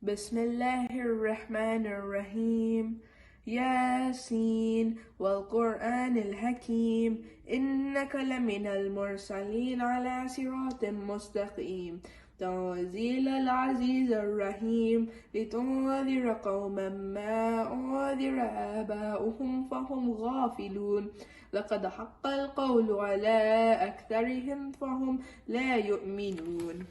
بسم الله الرحمن الرحيم ياسين والقرآن الحكيم إنك لمن المرسلين على صراط مستقيم تنزيل العزيز الرحيم لتنذر قوما ما أنذر آباؤهم فهم غافلون لقد حق القول على أكثرهم فهم لا يؤمنون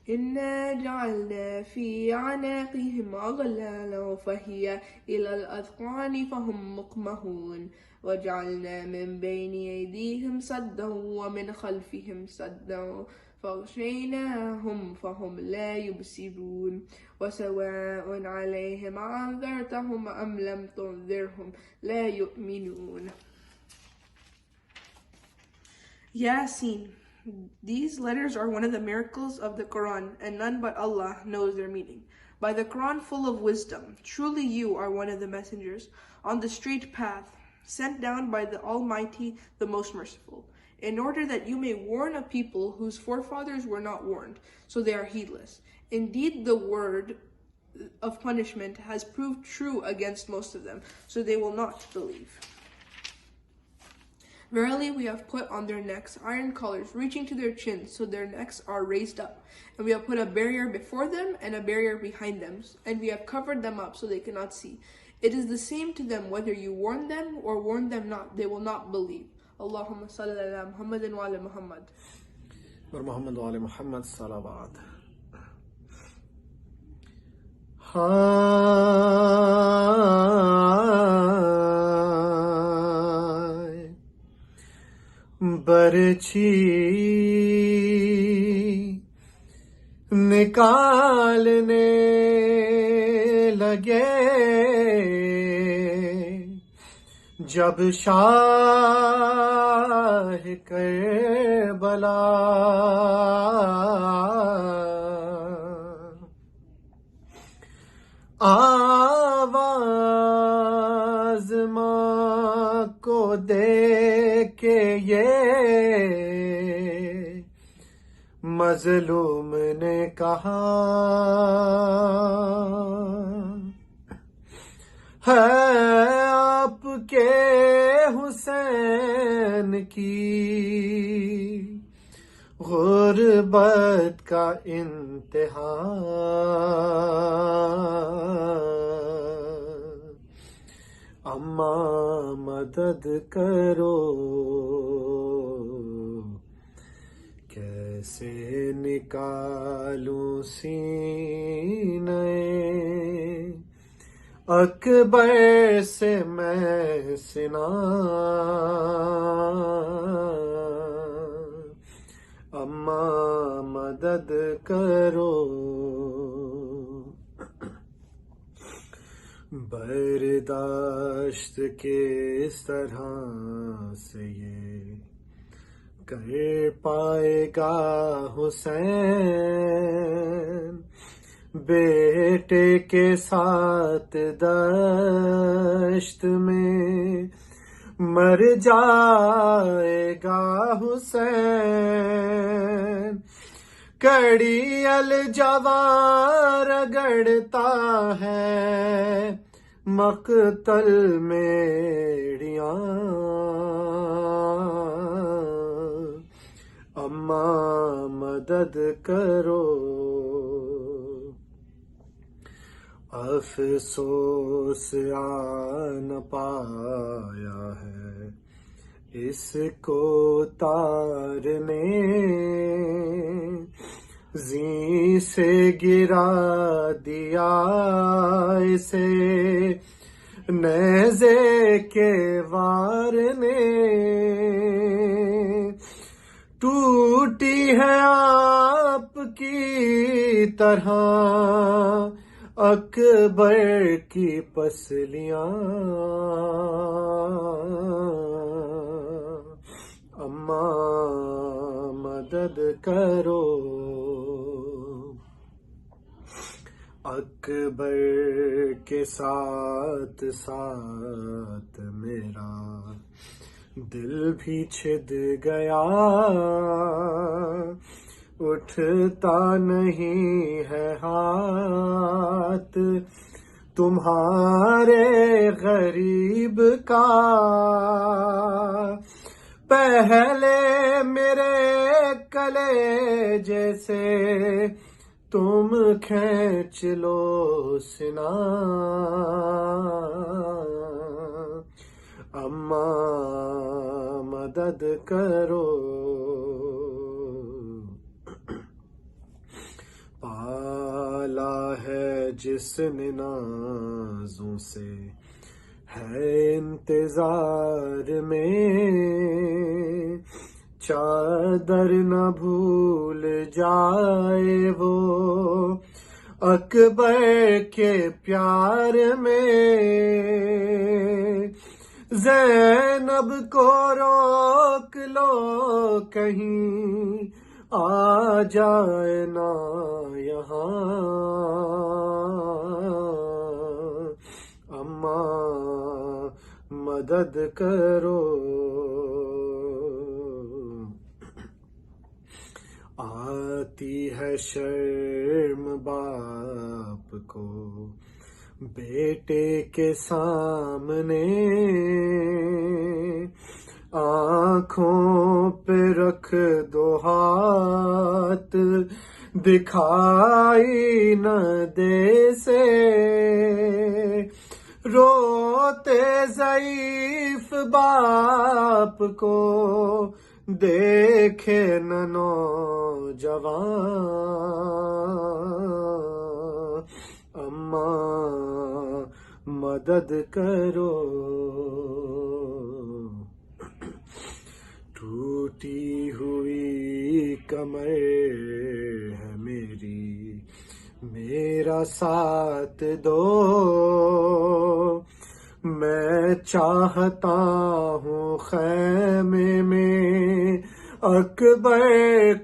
إنا جعلنا في أعناقهم أغلالا فهي إلى الأذقان فهم مقمحون وجعلنا من بين أيديهم سدا ومن خلفهم سدا فغشيناهم فهم لا يبصرون وسواء عليهم أنذرتهم أم لم تنذرهم لا يؤمنون. Yasin. These letters are one of the miracles of the Quran, and none but Allah knows their meaning. By the Quran full of wisdom, truly you are one of the messengers, on the straight path, sent down by the Almighty, the Most Merciful, in order that you may warn a people whose forefathers were not warned, so they are heedless. Indeed, the word of punishment has proved true against most of them, so they will not believe. Verily, we have put on their necks iron collars reaching to their chins, so their necks are raised up. And we have put a barrier before them and a barrier behind them, and we have covered them up so they cannot see. It is the same to them whether you warn them or warn them not, they will not believe. Allahumma salli ala Muhammadin wa ala Muhammad. Wa Muhammad wa ala Muhammad salawat. برچھی نکالنے لگے جب شاہ کربلا آواز ماں کو دے کہ یہ مظلوم نے کہا ہے آپ کے حسین کی غربت کا انتہا اماں مدد کرو کیسے نکالوں سینے اکبر سے میں سنا اماں مدد کرو برداشت کس طرح سے یہ کر پائے گا حسین بیٹے کے ساتھ دشت میں مر جائے گا حسین کڑی الجوار رگڑتا ہے مقتل میڑیاں اماں مدد کرو افسوس آ نہ پایا ہے اس کو تارنے زین سے گرا دیا اسے نیزے کے وار نے ٹوٹی ہے آپ کی طرح اکبر کی پسلیاں اماں مدد کرو اکبر کے ساتھ ساتھ میرا دل بھی چھد گیا اٹھتا نہیں ہے ہاتھ تمہارے غریب کا، پہلے میرے کلے جیسے تم کھینچ لو سنا، اماں مدد کرو، پالا ہے جس نے نازوں سے ہے انتظار میں، چادر نہ بھول جائے وہ اکبر کے پیار میں، زینب کو روک لو کہیں آ جائے نا یہاں، اماں مدد کرو، آتی ہے شرم باپ کو بیٹے کے سامنے، آنکھوں پہ رکھ دو ہاتھ دکھائی نہ دے سے، روتے ضعیف باپ کو دیکھے نہ نوجوان، اماں مدد کرو، ٹوٹی ہوئی کمر ہے میری، میرا ساتھ دو، میں چاہتا ہوں خیمے میں اکبر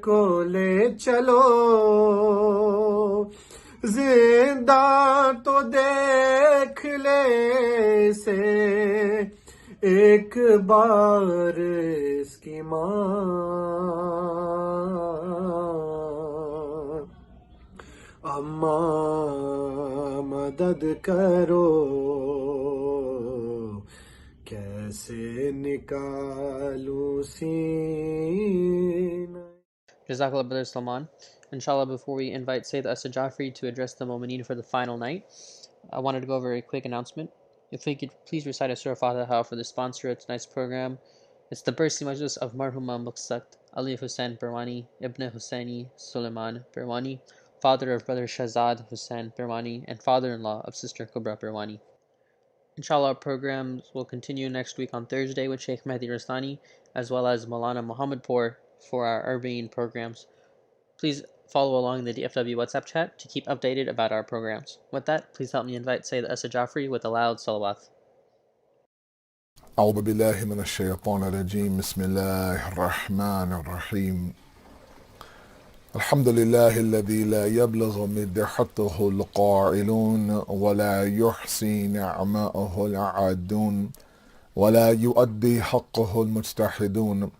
کو لے چلو، زندہ تو دیکھ لے سے ایک بار اس کی ماں، اماں مدد کرو، کیسے نکالوں سینہ. Jazakallah, Brother Salman. Inshallah, before we invite Syed Asad Jafri to address the Mu'mineen for the final night, I wanted to go over a quick announcement. If we could please recite a Surah Fatiha for the sponsor of tonight's program. It's the birthday majlis of Marhuma Muqsat Ali Hussain Barwani, Ibn Hussaini Suleiman Barwani, father of Brother Shahzad Hussain Barwani, and father-in-law of Sister Kubra Barwani. Inshallah, our programs will continue next week on Thursday with Sheikh Mehdi Rastani, as well as Maulana Muhammadpur for our Arbaeen programs. Please follow along in the DFW WhatsApp chat to keep updated about our programs. With that, please help me invite Syed Asad Jafri with a loud salawat. أعوذ بالله من الشيطان الرجيم بسم الله الرحمن الرحيم الحمد لله الذي لا يبلغ مدحته القائلون ولا يحصي نعماءه العادون ولا يؤدي حقه المجتحدون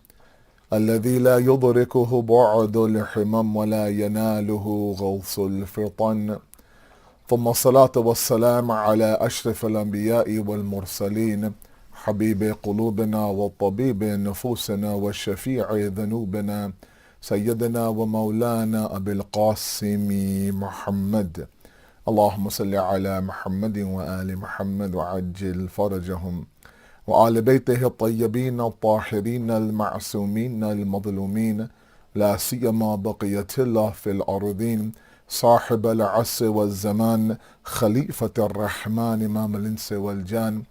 الذي لا يدركه بعد الحمم ولا يناله غوص الفطن ثم الصلاة والسلام على أشرف الأنبياء والمرسلين حبيب قلوبنا وطبيب نفوسنا وشفيع ذنوبنا سيدنا ومولانا أبي القاسم محمد اللهم صل على محمد وآل محمد وعجل فرجهم وآل بيته الطيبين الطاهرين المعصومين المظلومين لا سيما بقية الله في الأرضين صاحب العصر والزمان خليفة الرحمن إمام الإنس والجان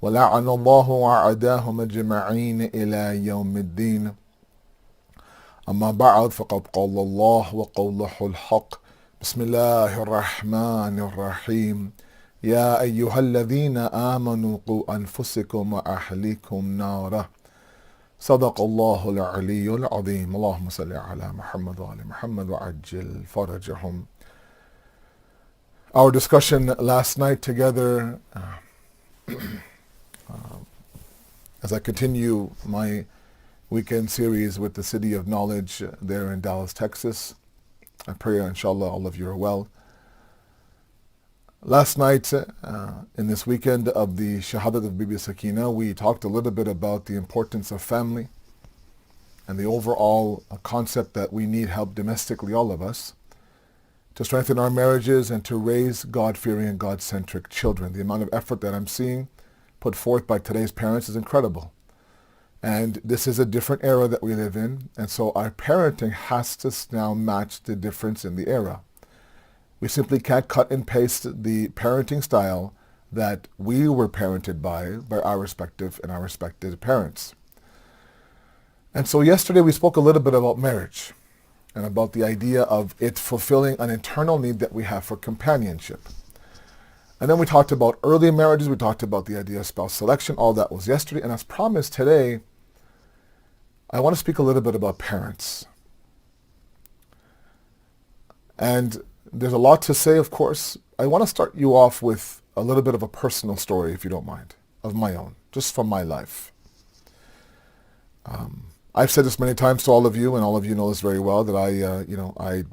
ولعن الله أعداهم أجمعين إلى يوم الدين أما بعد فقد قال الله وقوله الحق بسم الله الرحمن الرحيم يا أيها الذين آمنوا قوا أنفسكم وأهليكم نارا صدق الله العلي العظيم اللهم صل على محمد وآل محمد وعجل فرجهم. Our discussion last night together, as I continue my weekend series with the City of Knowledge there in Dallas, Texas. I pray, inshallah, all of you are well. Last night, in this weekend of the Shahadat of Bibi Sakina, we talked a little bit about the importance of family and the overall concept that we need help domestically, all of us, to strengthen our marriages and to raise God-fearing and God-centric children. The amount of effort that I'm seeing put forth by today's parents is incredible. And this is a different era that we live in, and so our parenting has to now match the difference in the era. We simply can't cut and paste the parenting style that we were parented by our respective parents. And so yesterday we spoke a little bit about marriage and about the idea of it fulfilling an internal need that we have for companionship. And then we talked about early marriages, we talked about the idea of spouse selection, all that was yesterday. And as promised today, I want to speak a little bit about parents. And there's a lot to say, of course. I want to start you off with a little bit of a personal story, if you don't mind, of my own, just from my life. I've said this many times to all of you, and all of you know this very well, that I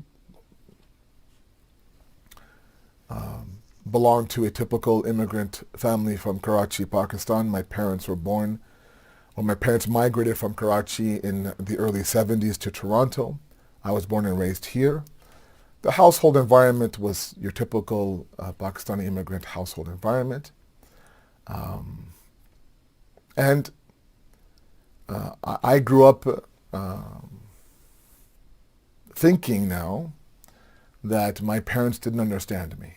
belong to a typical immigrant family from Karachi, Pakistan. My parents were born, or my parents migrated from Karachi in the early 70s to Toronto. I was born and raised here. The household environment was your typical Pakistani immigrant household environment. And I grew up thinking now that my parents didn't understand me.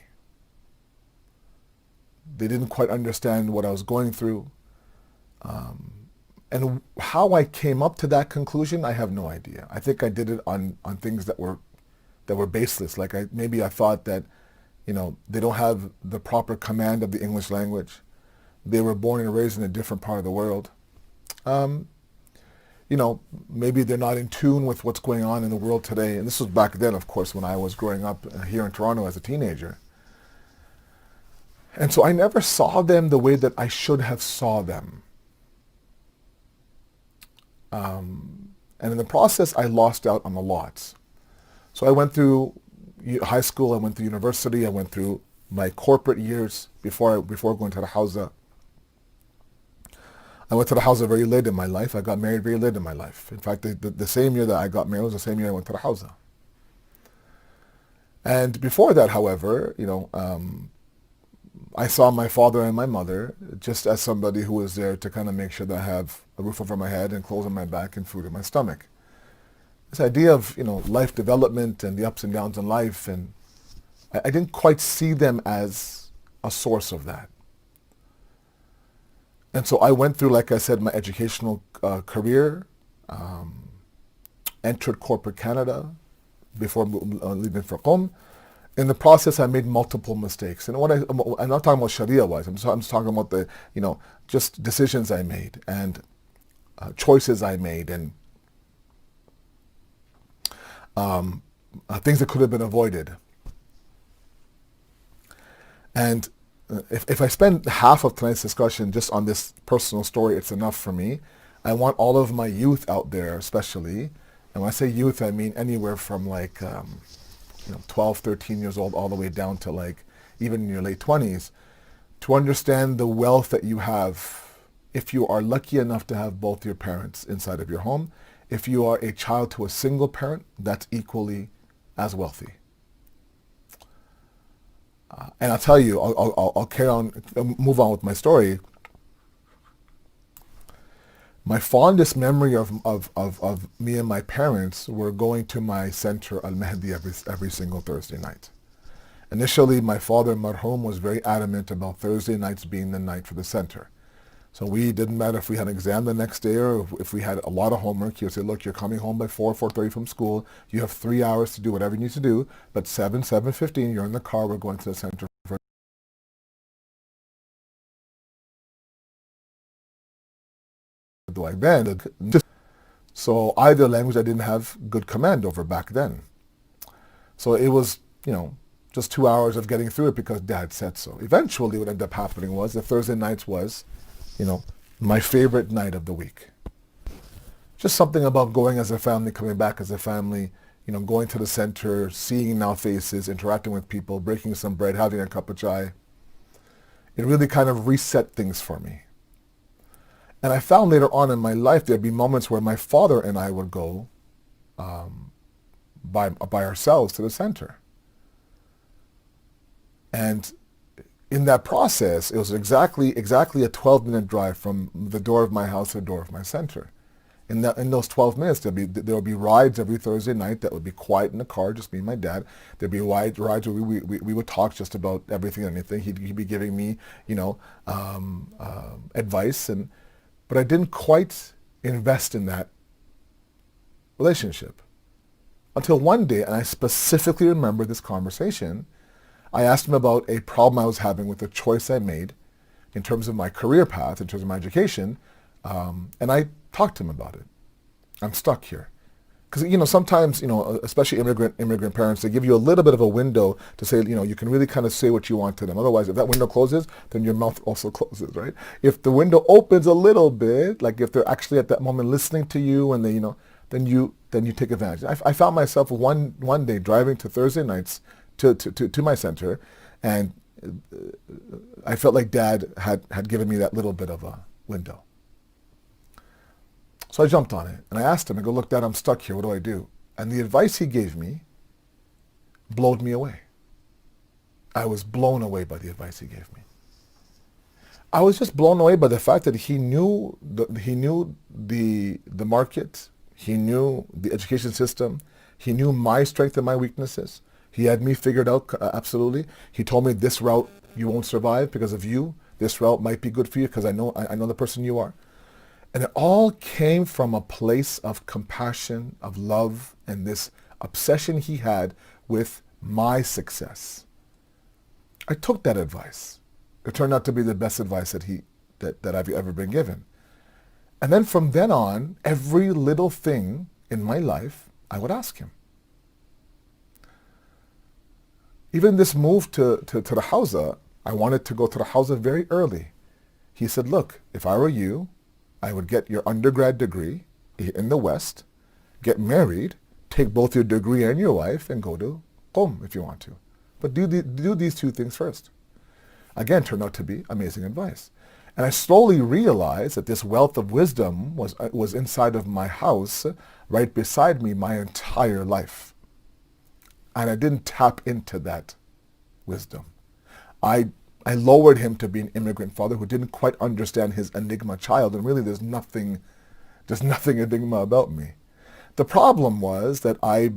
They didn't quite understand what I was going through. And how I came up to that conclusion, I have no idea. I think I did it on things that were baseless. Like maybe I thought that, they don't have the proper command of the English language. They were born and raised in a different part of the world. Maybe they're not in tune with what's going on in the world today. And this was back then, of course, when I was growing up here in Toronto as a teenager. And so I never saw them the way that I should have saw them. And in the process, I lost out on a lot. So I went through high school, I went through university, I went through my corporate years before going to the Hausa. I went to the Hausa very late in my life. I got married very late in my life. In fact, the same year that I got married was the same year I went to the Hausa. And before that, however, I saw my father and my mother just as somebody who was there to kind of make sure that I have a roof over my head and clothes on my back and food in my stomach. This idea of, life development and the ups and downs in life, and I didn't quite see them as a source of that. And so I went through, like I said, my educational career, entered corporate Canada before leaving for Qom. In the process, I made multiple mistakes. And I'm not talking about Sharia-wise. I'm just talking about the, just decisions I made and choices I made and things that could have been avoided. And if I spend half of tonight's discussion just on this personal story, it's enough for me. I want all of my youth out there, especially, and when I say youth, I mean anywhere from 12, 13 years old all the way down to even in your late 20s, to understand the wealth that you have if you are lucky enough to have both your parents inside of your home. If you are a child to a single parent, that's equally as wealthy. And I'll tell you, I'll carry on, move on with my story. My fondest memory of me and my parents were going to my center, Al-Mahdi, every single Thursday night. Initially, my father, Marhum, was very adamant about Thursday nights being the night for the center. So we didn't matter if we had an exam the next day or if we had a lot of homework. He would say, look, you're coming home by 4:30 from school. You have 3 hours to do whatever you need to do. But 7:15, you're in the car. We're going to the center for like then. So either language I didn't have good command over back then. So it was, just 2 hours of getting through it because Dad said so. Eventually what ended up happening was that Thursday nights was, my favorite night of the week. just something about going as a family, coming back as a family, going to the center, seeing now faces, interacting with people, breaking some bread, having a cup of chai. It really kind of reset things for me. And I found later on in my life there'd be moments where my father and I would go by ourselves to the center. And in that process, it was exactly a 12-minute drive from the door of my house to the door of my center. In those 12 minutes, there would be rides every Thursday night that would be quiet in the car, just me and my dad. There'd be rides where we would talk just about everything and anything. He'd be giving me, advice, but I didn't quite invest in that relationship until one day, and I specifically remember this conversation. I asked him about a problem I was having with a choice I made in terms of my career path, in terms of my education, and I talked to him about it. I'm stuck here. Because, sometimes, especially immigrant parents, they give you a little bit of a window to say, you can really kind of say what you want to them. Otherwise, if that window closes, then your mouth also closes, right? If the window opens a little bit, like if they're actually at that moment listening to you and they, then you take advantage. I found myself one day driving to Thursday nights to my center, and I felt like Dad had given me that little bit of a window. So I jumped on it, and I asked him, I go, look, Dad, I'm stuck here. What do I do? And the advice he gave me blowed me away. I was blown away by the advice he gave me. I was just blown away by the fact that he knew the market, he knew the education system, he knew my strength and my weaknesses. He had me figured out, absolutely. He told me, this route you won't survive because of you. This route might be good for you because I know the person you are. And it all came from a place of compassion, of love, and this obsession he had with my success. I took that advice. It turned out to be the best advice that I've ever been given. And then from then on, every little thing in my life, I would ask him. Even this move to the Hausa, I wanted to go to the Hausa very early. He said, look, if I were you, I would get your undergrad degree in the West, get married, take both your degree and your wife, and go to Qom if you want to. But do these two things first. Again, turned out to be amazing advice. And I slowly realized that this wealth of wisdom was inside of my house, right beside me my entire life. And I didn't tap into that wisdom. I lowered him to be an immigrant father who didn't quite understand his enigma child, and really there's nothing enigma about me. The problem was that I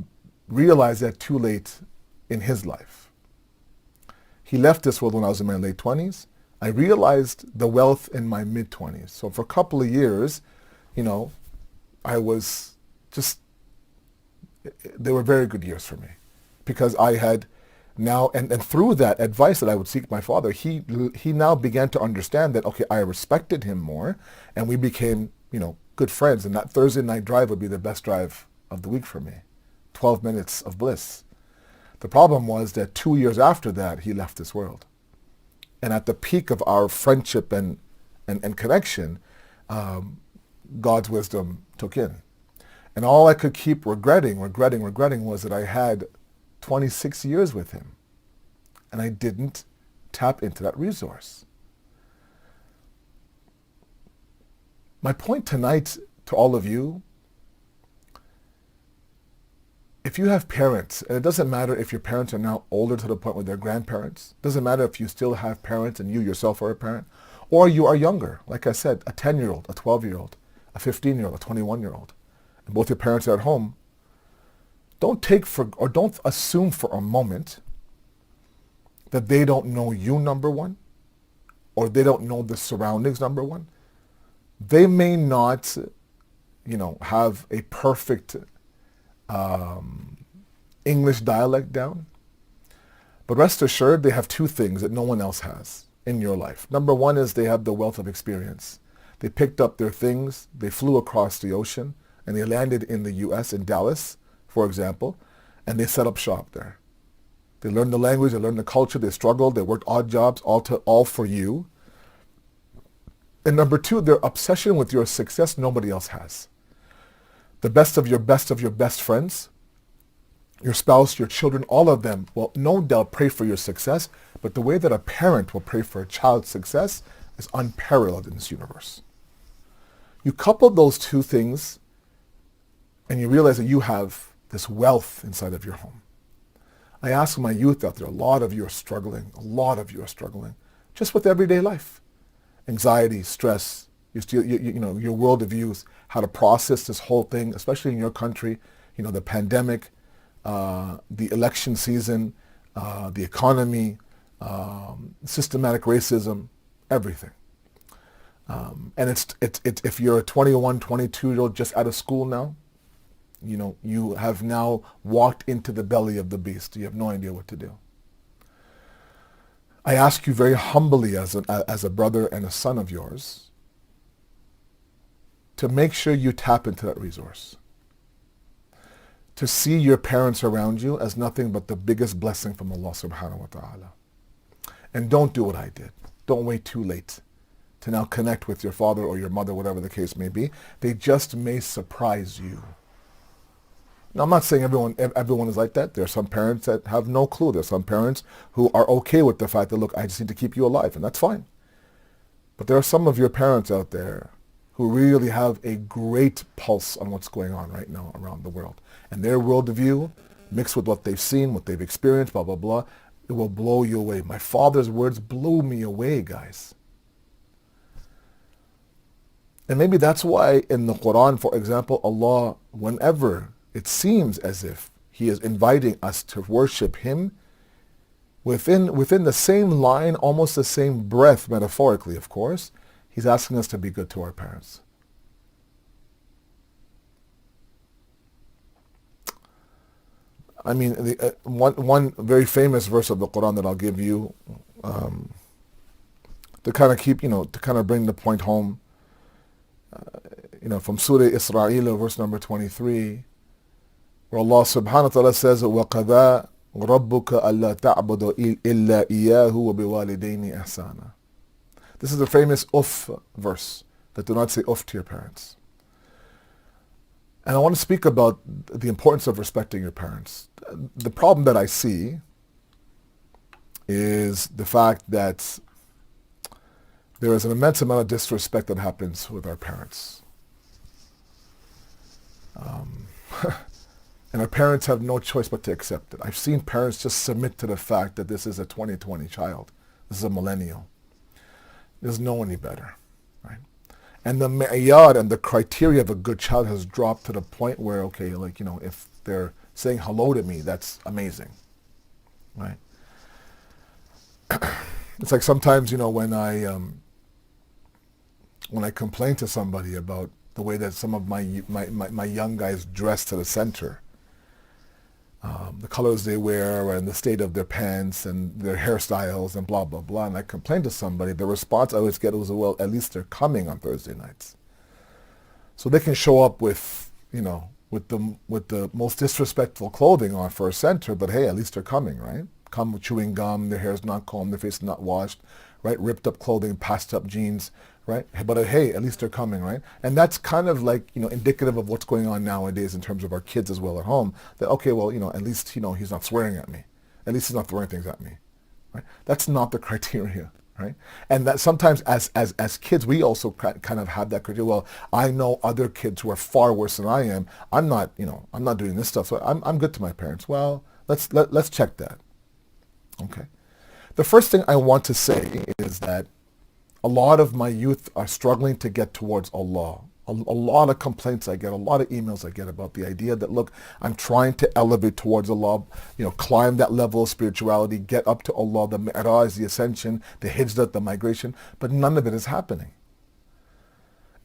realized that too late in his life. He left this world when I was in my late 20s. I realized the wealth in my mid-20s. So for a couple of years, I was just, they were very good years for me because I had now, and through that advice that I would seek my father, he now began to understand that, okay, I respected him more, and we became, good friends. And that Thursday night drive would be the best drive of the week for me. 12 minutes of bliss. The problem was that 2 years after that, he left this world. And at the peak of our friendship and connection, God's wisdom took in. And all I could keep regretting was that I had 26 years with him, and I didn't tap into that resource. My point tonight to all of you, if you have parents, and it doesn't matter if your parents are now older to the point where they're grandparents, it doesn't matter if you still have parents and you yourself are a parent, or you are younger, like I said, a 10-year-old, a 12-year-old, a 15-year-old, a 21-year-old, and both your parents are at home, don't assume for a moment that they don't know you, number one, or they don't know the surroundings, number one. They may not, have a perfect English dialect down, but rest assured they have two things that no one else has in your life. Number one is they have the wealth of experience. They picked up their things, they flew across the ocean, and they landed in the U.S. in Dallas, for example, and they set up shop there. They learned the language, they learned the culture, they struggled, they worked odd jobs, all for you. And number two, their obsession with your success nobody else has. the best of your best friends, your spouse, your children, all of them will no doubt pray for your success, but the way that a parent will pray for a child's success is unparalleled in this universe. You couple those two things and you realize that you have this wealth inside of your home. I ask my youth out there, a lot of you are struggling, just with everyday life. Anxiety, stress, your world views, how to process this whole thing, especially in your country, the pandemic, the election season, the economy, systematic racism, everything. And it's if you're a 21, 22-year-old just out of school now, you have now walked into the belly of the beast. You have no idea what to do. I ask you very humbly as a brother and a son of yours to make sure you tap into that resource. To see your parents around you as nothing but the biggest blessing from Allah subhanahu wa ta'ala. And don't do what I did. Don't wait too late to now connect with your father or your mother, whatever the case may be. They just may surprise you. Now, I'm not saying everyone is like that. There are some parents that have no clue. There are some parents who are okay with the fact that, look, I just need to keep you alive, and that's fine. But there are some of your parents out there who really have a great pulse on what's going on right now around the world. And their worldview, mixed with what they've seen, what they've experienced, blah, blah, blah, it will blow you away. My father's words blew me away, guys. And maybe that's why in the Quran, for example, Allah, whenever it seems as if He is inviting us to worship Him, within the same line, almost the same breath, metaphorically, of course, He's asking us to be good to our parents. I mean, one very famous verse of the Quran that I'll give you to kind of bring the point home. From Surah Israel, verse number 23, where Allah subhanahu wa ta'ala says, وَقَضَى رَبُّكَ أَلَّا تَعْبُدُ إِلَّا إِيَّاهُ وَبِوَالِدَيْنِ إِحْسَانًا. This is the famous uff verse, that do not say uff to your parents. And I want to speak about the importance of respecting your parents. The problem that I see is the fact that there is an immense amount of disrespect that happens with our parents. And our parents have no choice but to accept it. I've seen parents just submit to the fact that this is a 2020 child. This is a millennial. He doesn't know any better, right? And the ma'yar and the criteria of a good child has dropped to the point where, okay, if they're saying hello to me, that's amazing, right? It's like sometimes, when I complain to somebody about the way that some of my young guys dress to the center, the colors they wear and the state of their pants and their hairstyles and blah, blah, blah, and I complain to somebody, the response I always get was, well, at least they're coming on Thursday nights. So they can show up with the most disrespectful clothing on for a center, but hey, at least they're coming, right? Come with chewing gum, their hair's not combed, their face is not washed, right? Ripped up clothing, passed up jeans, right? But hey, at least they're coming, right? And that's kind of like, indicative of what's going on nowadays in terms of our kids as well at home. That, okay, well, at least, he's not swearing at me. At least he's not throwing things at me, right? That's not the criteria, right? And that sometimes as kids, we also kind of have that criteria. Well, I know other kids who are far worse than I am. I'm not doing this stuff. So I'm good to my parents. Well, let's check that. Okay. The first thing I want to say is that a lot of my youth are struggling to get towards Allah. A lot of complaints I get, a lot of emails I get about the idea that, look, I'm trying to elevate towards Allah, climb that level of spirituality, get up to Allah, the mi'raj, the ascension, the hijrah, the migration, but none of it is happening.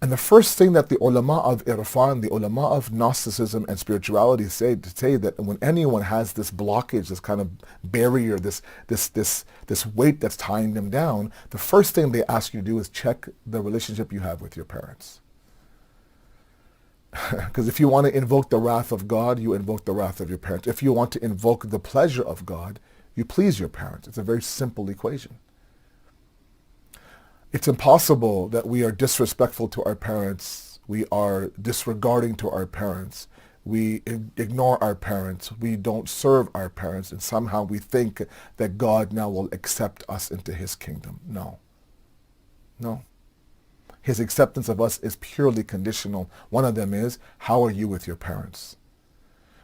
And the first thing that the ulama of irfan, the ulama of Gnosticism and spirituality say that when anyone has this blockage, this kind of barrier, this weight that's tying them down, the first thing they ask you to do is check the relationship you have with your parents. Because if you want to invoke the wrath of God, you invoke the wrath of your parents. If you want to invoke the pleasure of God, you please your parents. It's a very simple equation. It's impossible that we are disrespectful to our parents we are disregarding to our parents, we ignore our parents, we don't serve our parents, and somehow we think that God now will accept us into his kingdom. No. No. His acceptance of us is purely conditional. One of them is, how are you with your parents?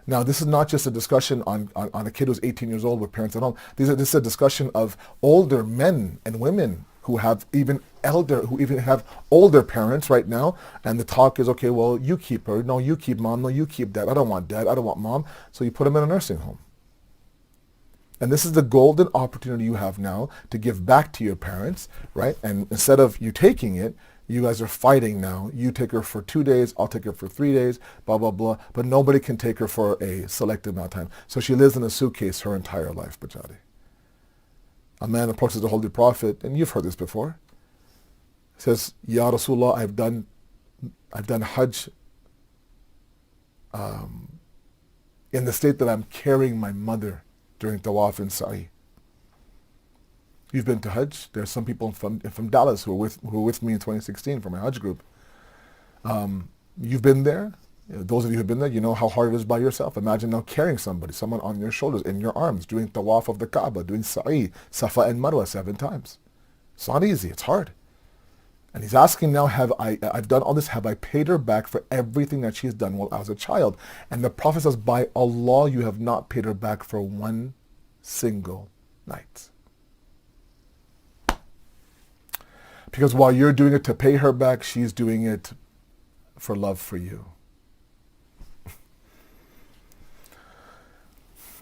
Now, this is not just a discussion on a kid who's 18 years old with parents at home. This is a discussion of older men and women who even have older parents right now, and the talk is, okay, well, you keep her. No, you keep mom. No, you keep dad. I don't want dad. I don't want mom. So you put them in a nursing home. And this is the golden opportunity you have now to give back to your parents, right? And instead of you taking it, you guys are fighting now. You take her for 2 days, I'll take her for 3 days, blah, blah, blah. But nobody can take her for a selected amount of time. So she lives in a suitcase her entire life, Bajadi. A man approaches the Holy Prophet, and you've heard this before. He says, Ya Rasulullah, I've done Hajj in the state that I'm carrying my mother during Tawaf and Sa'i. You've been to Hajj. There's some people from Dallas who were with me in 2016 from my Hajj group. You've been there. Those of you who've been there, you know how hard it is by yourself. Imagine now carrying someone on your shoulders, in your arms, doing Tawaf of the Kaaba, doing Sa'i, Safa and Marwa 7 times. It's not easy. It's hard. And he's asking now, I've done all this, have I paid her back for everything that she's done while I was a child? And the Prophet says, by Allah, you have not paid her back for one single night. Because while you're doing it to pay her back, she's doing it for love for you.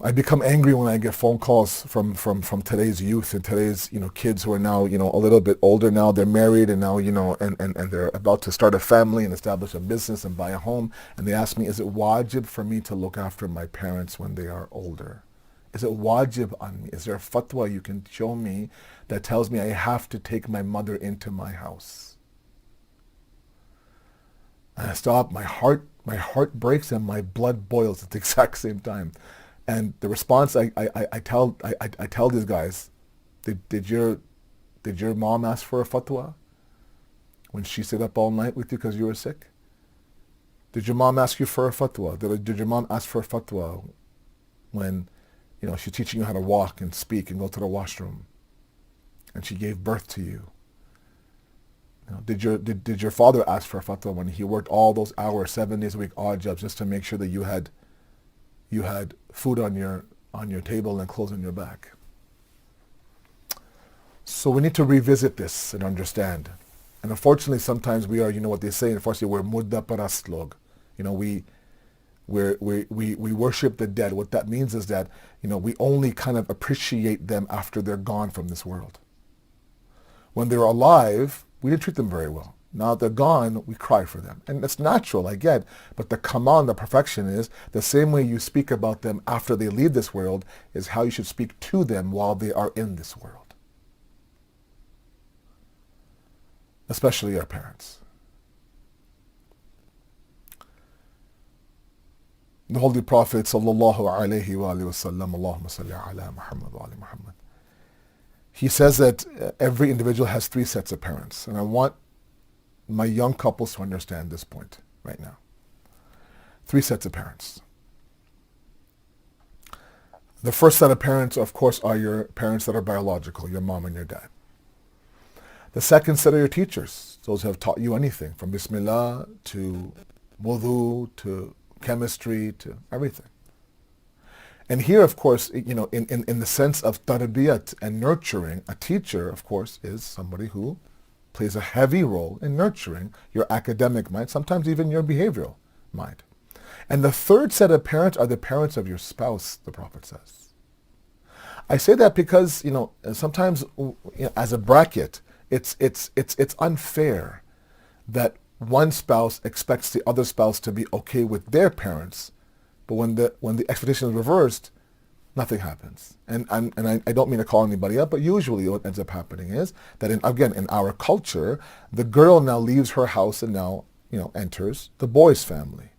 I become angry when I get phone calls from today's youth and today's kids who are now a little bit older now. They're married and now and they're about to start a family and establish a business and buy a home. And they ask me, is it wajib for me to look after my parents when they are older? Is it wajib on me? Is there a fatwa you can show me that tells me I have to take my mother into my house? And I stop. My heart breaks and my blood boils at the exact same time. And the response I tell these guys, did your mom ask for a fatwa when she stayed up all night with you because you were sick? Did your mom ask you for a fatwa? Did your mom ask for a fatwa when she's teaching you how to walk and speak and go to the washroom, and she gave birth to you? Did your father ask for a fatwa when he worked all those hours, 7 days a week, odd jobs, just to make sure that you had food on your table and clothes on your back? So we need to revisit this and understand. And unfortunately, sometimes we are, what they say in Farsi, we're murda parast log. We worship the dead. What that means is that we only kind of appreciate them after they're gone from this world. When they're alive, we didn't treat them very well. Now they're gone, we cry for them. And that's natural, I get. But the kamal, the perfection is, the same way you speak about them after they leave this world is how you should speak to them while they are in this world. Especially our parents. The Holy Prophet sallallahu alayhi wa sallam, Allahumma salli ala Muhammad wa ali Muhammad. He says that every individual has 3 sets of parents. And I want my young couples to understand this point right now. 3 sets of parents. The first set of parents, of course, are your parents that are biological, your mom and your dad. The second set are your teachers, those who have taught you anything, from Bismillah to wudu to chemistry to everything. And here, of course, in the sense of tarbiyat and nurturing, a teacher, of course, is somebody who plays a heavy role in nurturing your academic mind, sometimes even your behavioral mind. And the third set of parents are the parents of your spouse, the Prophet says. I say that because, sometimes as a bracket, it's unfair that one spouse expects the other spouse to be okay with their parents, but when the expectation is reversed, nothing happens. And I don't mean to call anybody up, but usually what ends up happening is that in our culture, the girl now leaves her house and now enters the boy's family,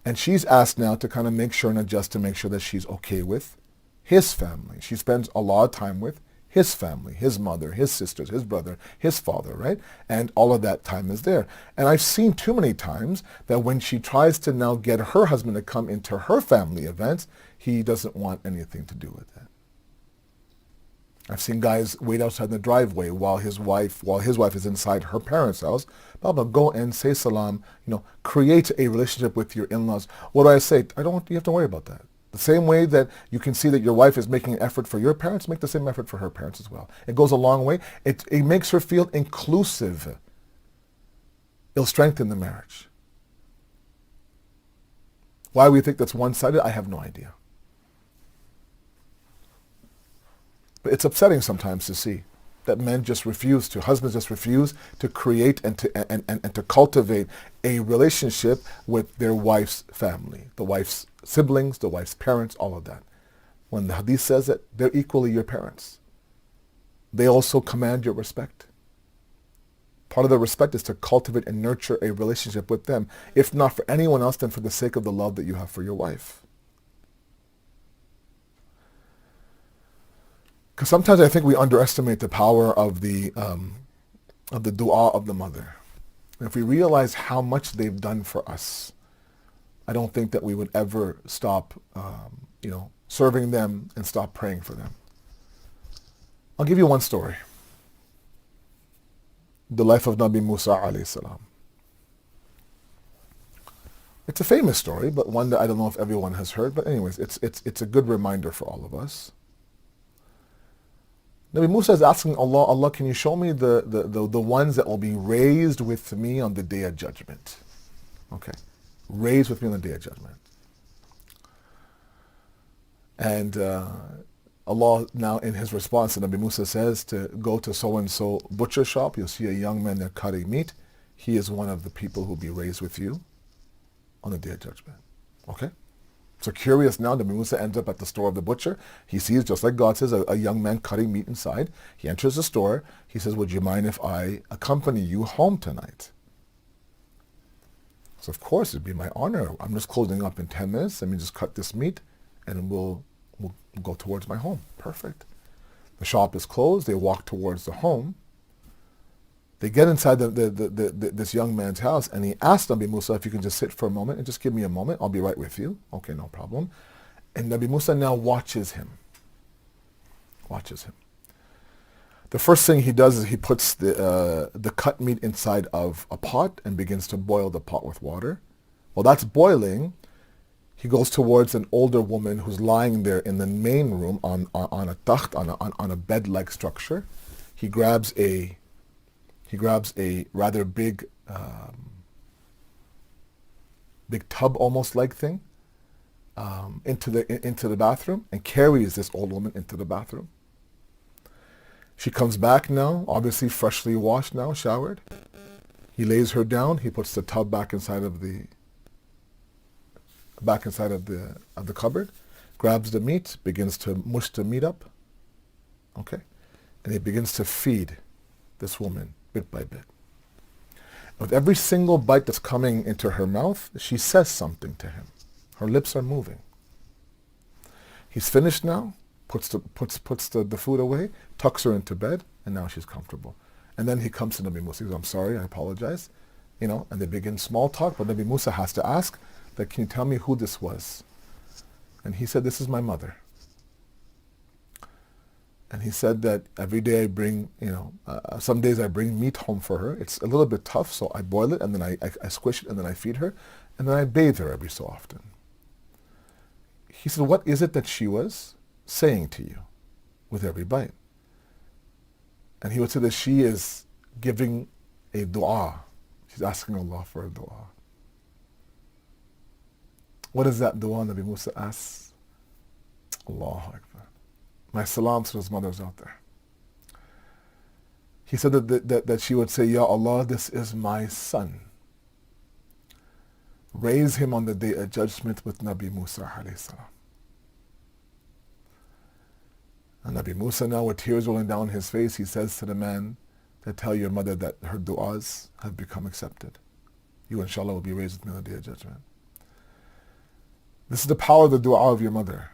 and she's asked now to kind of make sure and adjust to make sure that she's okay with his family. She spends a lot of time with his family, his mother, his sisters, his brother, his father, right? And all of that time is there. And I've seen too many times that when she tries to now get her husband to come into her family events, he doesn't want anything to do with that. I've seen guys wait outside the driveway while his wife is inside her parents' house. Baba, go and say salam, create a relationship with your in-laws. What do I say? You have to worry about that. The same way that you can see that your wife is making an effort for your parents, make the same effort for her parents as well. It goes a long way. It makes her feel inclusive. It'll strengthen the marriage. Why we think that's one-sided, I have no idea. But it's upsetting sometimes to see that husbands just refuse to create and to cultivate a relationship with their wife's family, the wife's siblings, the wife's parents, all of that. When the hadith says that they're equally your parents, they also command your respect. Part of the respect is to cultivate and nurture a relationship with them, if not for anyone else, then for the sake of the love that you have for your wife. Because sometimes I think we underestimate the power of the dua of the mother. And if we realize how much they've done for us, I don't think that we would ever stop, serving them and stop praying for them. I'll give you one story. The life of Nabi Musa alayhi salam. It's a famous story, but one that I don't know if everyone has heard. But anyways, it's a good reminder for all of us. Nabi Musa is asking Allah, can you show me the ones that will be raised with me on the day of judgment? Okay. Raised with me on the day of judgment. And Allah now in his response to Nabi Musa says to go to so-and-so butcher shop. You'll see a young man there cutting meat. He is one of the people who will be raised with you on the day of judgment. Okay? So curious now, Nabi Musa ends up at the store of the butcher. He sees, just like God says, a young man cutting meat inside. He enters the store. He says, would you mind if I accompany you home tonight? So of course, it'd be my honor. I'm just closing up in 10 minutes. Let me just cut this meat and we'll go towards my home. Perfect. The shop is closed. They walk towards the home. They get inside this young man's house, and he asked Nabi Musa if you can just sit for a moment and just give me a moment. I'll be right with you. Okay, no problem. And Nabi Musa now watches him. The first thing he does is he puts the cut meat inside of a pot and begins to boil the pot with water. While that's boiling, he goes towards an older woman who's lying there in the main room on a takht, on a bed-like structure. He grabs a rather big tub almost like thing into the bathroom and carries this old woman into the bathroom. She comes back now, obviously freshly washed now, showered. He lays her down. He puts the tub back inside of the cupboard, grabs the meat, begins to mush the meat up. Okay, and he begins to feed this woman bit by bit. With every single bite that's coming into her mouth, she says something to him. Her lips are moving. He's finished now, puts the food away, tucks her into bed, and now she's comfortable. And then he comes to Nabi Musa. He goes, I'm sorry, I apologize. And they begin small talk, but Nabi Musa has to ask that, can you tell me who this was? And he said, this is my mother. And he said that every day I bring, some days I bring meat home for her. It's a little bit tough, so I boil it, and then I squish it, and then I feed her, and then I bathe her every so often. He said, what is it that she was saying to you with every bite? And he would say that she is giving a dua. She's asking Allah for a dua. What is that dua Nabi Musa asks? Allahu Akbar. My salam to his mothers out there. He said that she would say, Ya Allah, this is my son. Raise him on the day of judgment with Nabi Musa alayhi salam. And Nabi Musa now, with tears rolling down his face, he says to the man, that tell your mother that her du'as have become accepted. You inshallah will be raised with me on the day of judgment. This is the power of the dua of your mother.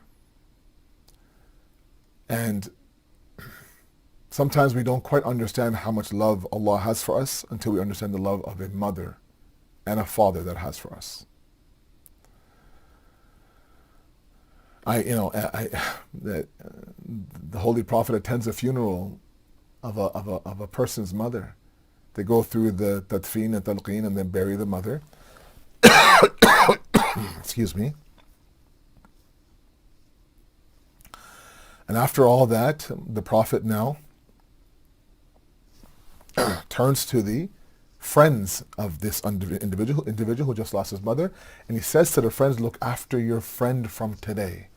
And Sometimes we don't quite understand how much love Allah has for us until we understand the love of a mother and a father that has for us. The Holy Prophet attends a funeral of a person's mother. They go through the tadfeen and talqeen and then bury the mother. Excuse me. And after all that, the Prophet now turns to the friends of this individual who just lost his mother, and he says to the friends, look after your friend from today.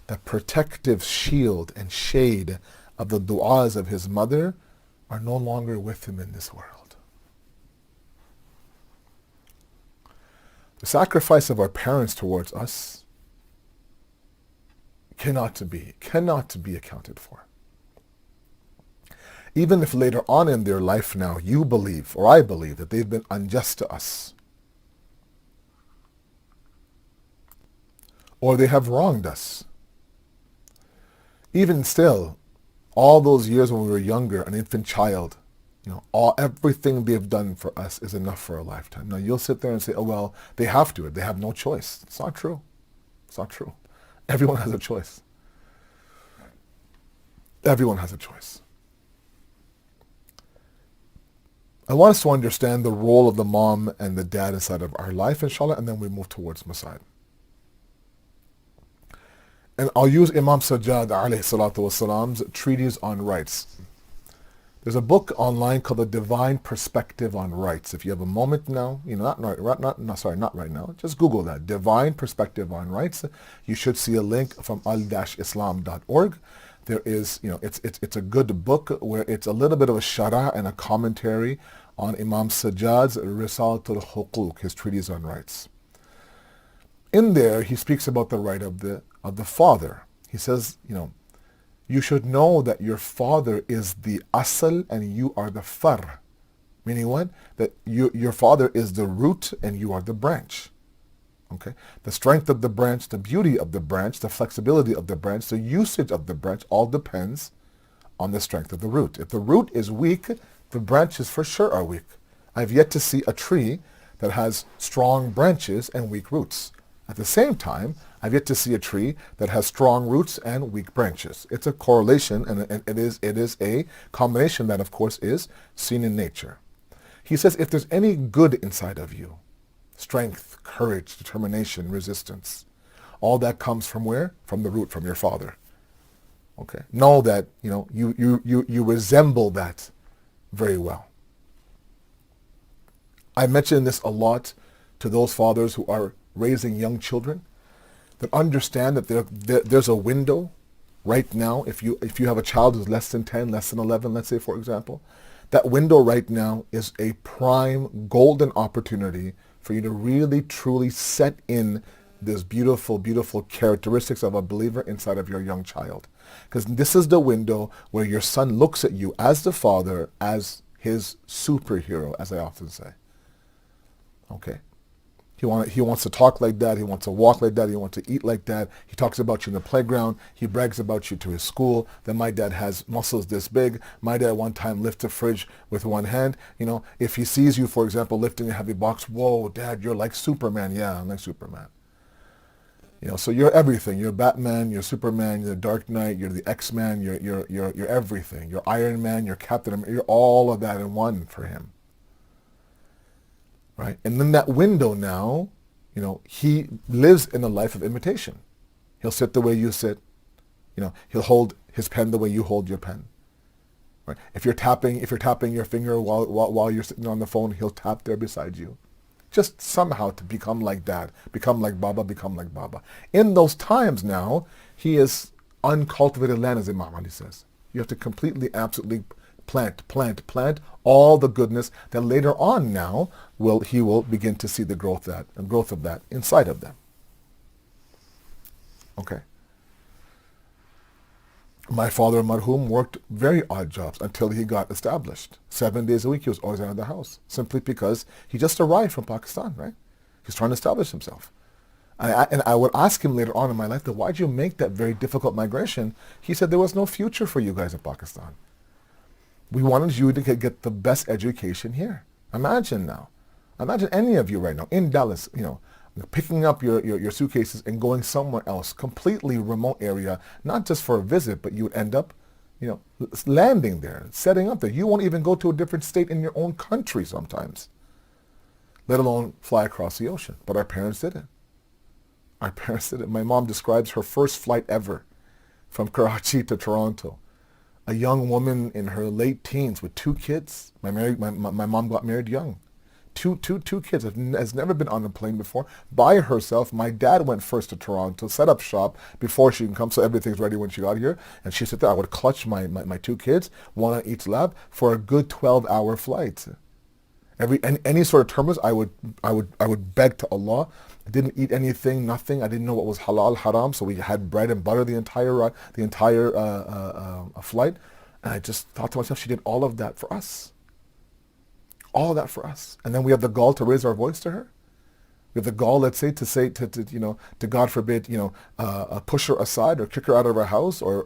The protective shield and shade of the du'as of his mother are no longer with him in this world. The sacrifice of our parents towards us cannot be accounted for. Even if later on in their life now you believe, or I believe, that they've been unjust to us, or they have wronged us, even still, all those years when we were younger, an infant child, everything they've done for us is enough for a lifetime. Now you'll sit there and say, oh well, they have to, they have no choice. It's not true. It's not true. Everyone has a choice. Everyone has a choice. I want us to understand the role of the mom and the dad inside of our life, inshallah, and then we move towards Masa'id. And I'll use Imam Sajjad alayhi salatu wasalam's treatise on rights. There's a book online called The Divine Perspective on Rights. If you have a moment now, not right now, just Google that, Divine Perspective on Rights. You should see a link from al-islam.org. There is, it's a good book where it's a little bit of a shara and a commentary on Imam Sajjad's Risalatul Huquq, his treatise on rights. In there, he speaks about the right of the father. He says, you should know that your father is the asal and you are the far. Meaning what? That your father is the root and you are the branch. Okay? The strength of the branch, the beauty of the branch, the flexibility of the branch, the usage of the branch all depends on the strength of the root. If the root is weak, the branches for sure are weak. I've yet to see a tree that has strong branches and weak roots. At the same time, I've yet to see a tree that has strong roots and weak branches. It's a correlation, and it is a combination that, of course, is seen in nature. He says if there's any good inside of you, strength, courage, determination, resistance, all that comes from where? From the root, from your father. Okay. Know that, you resemble that very well. I mention this a lot to those fathers who are raising young children, that understand that there's a window right now. If you have a child who's less than 10, less than 11, let's say, for example, that window right now is a prime golden opportunity for you to really truly set in this beautiful, beautiful characteristics of a believer inside of your young child. Because this is the window where your son looks at you as the father, as his superhero, as I often say. Okay? He wants to talk like that. He wants to walk like that. He wants to eat like that. He talks about you in the playground. He brags about you to his school. Then my dad has muscles this big. My dad one time lifted a fridge with one hand. If he sees you, for example, lifting a heavy box, whoa, Dad, you're like Superman. Yeah, I'm like Superman. So you're everything. You're Batman. You're Superman. You're the Dark Knight. You're the X-Man. You're everything. You're Iron Man. You're Captain America. You're all of that in one for him. Right? And then that window now, he lives in a life of imitation. He'll sit the way you sit. He'll hold his pen the way you hold your pen. Right? If you're tapping your finger while you're sitting on the phone, he'll tap there beside you. Just somehow to become like Dad, become like Baba, become like Baba. In those times now, he is uncultivated land, as Imam Ali says. You have to completely, absolutely plant all the goodness that later on now he will begin to see the growth of that inside of them. Okay. My father, marhum, worked very odd jobs until he got established. 7 days a week he was always out of the house, simply because he just arrived from Pakistan, right? He's trying to establish himself. And I would ask him later on in my life, why'd you make that very difficult migration? He said there was no future for you guys in Pakistan. We wanted you to get the best education here. Imagine now. Imagine any of you right now in Dallas, picking up your suitcases and going somewhere else, completely remote area, not just for a visit, but you would end up, landing there, setting up there. You won't even go to a different state in your own country sometimes, let alone fly across the ocean. But our parents did it. Our parents did it. My mom describes her first flight ever from Karachi to Toronto. A young woman in her late teens with 2 kids. My mom got married young. Two kids, has never been on a plane before, by herself. My dad went first to Toronto, set up shop before she can come, so everything's ready when she got here. And she said that I would clutch my 2 kids, one on each lap, for a good 12-hour flight. Any sort of turbulence, I would beg to Allah. I didn't eat anything, nothing. I didn't know what was halal, haram, so we had bread and butter the entire flight. And I just thought to myself, she did all of that for us. All of that for us. And then we have the gall to raise our voice to her. We have the gall, let's say, to God forbid, push her aside or kick her out of her house or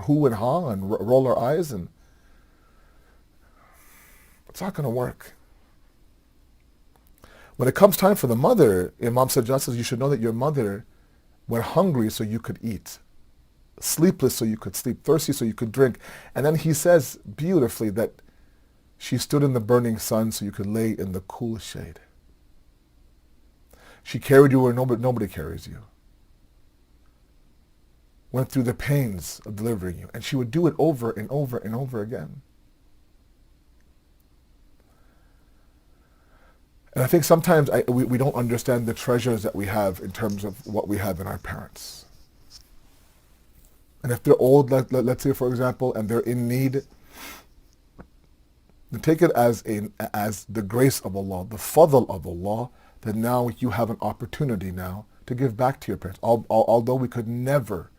hoo and ha and roll our eyes. And it's not going to work. When it comes time for the mother, Imam Sajjad says you should know that your mother went hungry so you could eat, sleepless so you could sleep, thirsty so you could drink. And then he says beautifully that she stood in the burning sun so you could lay in the cool shade. She carried you where nobody carries you. Went through the pains of delivering you. And she would do it over and over and over again. And I think sometimes we don't understand the treasures that we have in terms of what we have in our parents. And if they're old, let's say for example, and they're in need, then take it as the grace of Allah, the fadl of Allah, that now you have an opportunity now to give back to your parents. Although we could never